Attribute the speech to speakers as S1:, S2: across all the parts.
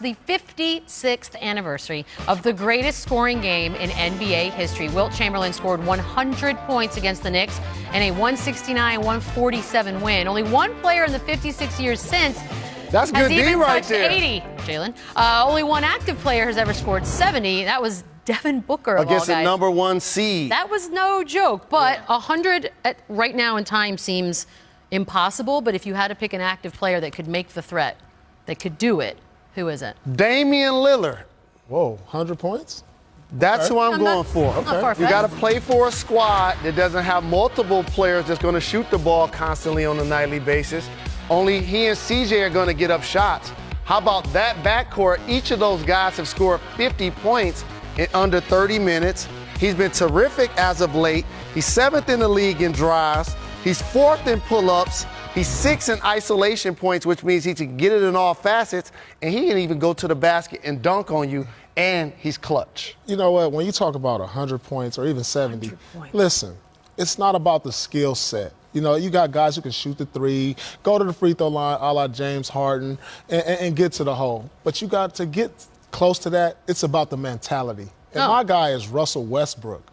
S1: marks the 56th anniversary of the greatest scoring game in NBA history. Wilt Chamberlain scored 100 points against the Knicks in a 169-147 win. Only one player in the 56 years since
S2: That's good D right there.
S1: 80, Jalen. Only one active player has ever scored 70. That was Devin Booker
S2: against the #1 seed.
S1: That was no joke, but 100 right now in time seems impossible. But if you had to pick an active player that could make the threat, that could do it, who is it?
S2: Damian Lillard.
S3: Whoa, 100 points?
S2: That's who I'm going for.
S1: Okay.
S2: You got to play for a squad that doesn't have multiple players that's going to shoot the ball constantly on a nightly basis. Only he and CJ are going to get up shots. How about that backcourt? Each of those guys have scored 50 points in under 30 minutes. He's been terrific as of late. He's 7th in the league in drives. He's 4th in pull-ups. He's 6th in isolation points, which means he can get it in all facets, and he can even go to the basket and dunk on you, and he's clutch.
S3: You know what? When you talk about 100 points or even 70, listen, it's not about the skill set. You know, you got guys who can shoot the three, go to the free throw line a la James Harden, and get to the hole. But you got to get close to that. It's about the mentality. And my guy is Russell Westbrook.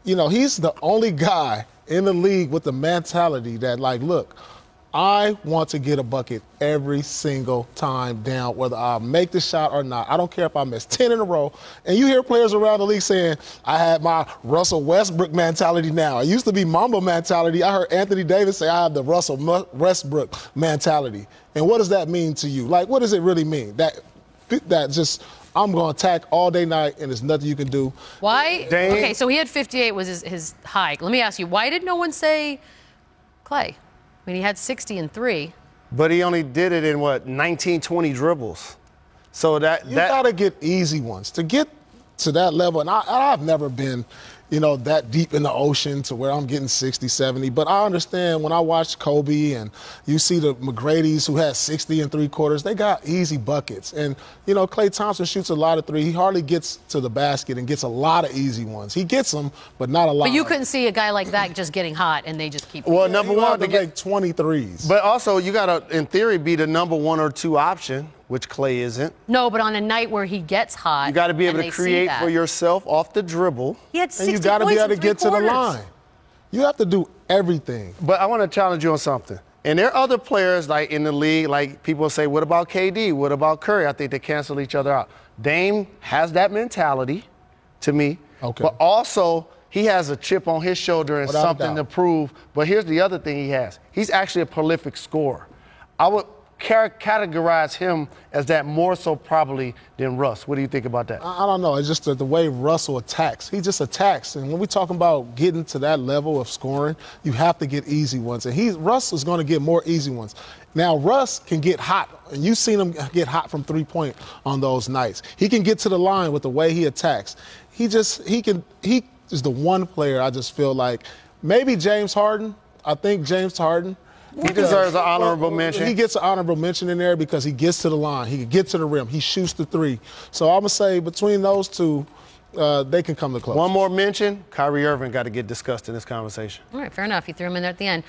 S3: You know, he's the only guy in the league with the mentality that, like, look, I want to get a bucket every single time down, whether I make the shot or not. I don't care if I miss 10 in a row. And you hear players around the league saying, I have my Russell Westbrook mentality now. It used to be Mamba mentality. I heard Anthony Davis say I have the Russell Westbrook mentality. And what does that mean to you? Like, what does it really mean? That just, I'm going to attack all day, night, and there's nothing you can do.
S1: Why? Okay, so he had 58 was his high. Let me ask you, why did no one say Clay? I mean, he had 60 and 3.
S2: But he only did it in, what, 19, 20 dribbles. So that
S3: you got to get easy ones. To get to that level, and I've never been, you know, that deep in the ocean to where I'm getting 60, 70. But I understand when I watch Kobe and you see the McGrady's who had 60 and 3/4, they got easy buckets. And, you know, Klay Thompson shoots a lot of three. He hardly gets to the basket and gets a lot of easy ones. He gets them, but not a lot.
S1: But you couldn't see a guy like that just getting hot and they just keep.
S2: Well, number one,
S3: to get 23s.
S2: But also, you got to, in theory, be the #1 or 2 option, which Klay isn't.
S1: No, but on a night where he gets hot,
S2: you got to be able to create for yourself off the dribble.
S1: He had 60
S3: and you got to be able to get to the line. You have to do everything.
S2: But I want to challenge you on something. And there are other players like in the league, like people say, what about KD? What about Curry? I think they cancel each other out. Dame has that mentality, to me.
S3: Okay.
S2: But also, he has a chip on his shoulder and something to prove. But here's the other thing he has. He's actually a prolific scorer. I would categorize him as that more so probably than Russ. What do you think about that?
S3: I don't know. It's just the way Russell attacks. He just attacks. And when we're talking about getting to that level of scoring, you have to get easy ones. And Russ is going to get more easy ones. Now, Russ can get hot. And you've seen him get hot from three-point on those nights. He can get to the line with the way he attacks. He is the one player I just feel like maybe James Harden. I think James Harden.
S2: He deserves an honorable mention.
S3: He gets an honorable mention in there because he gets to the line. He can get to the rim. He shoots the three. So I'm going to say between those two, they can come to close.
S2: One more mention, Kyrie Irving got to get discussed in this conversation.
S1: All right, fair enough. You threw him in there at the end.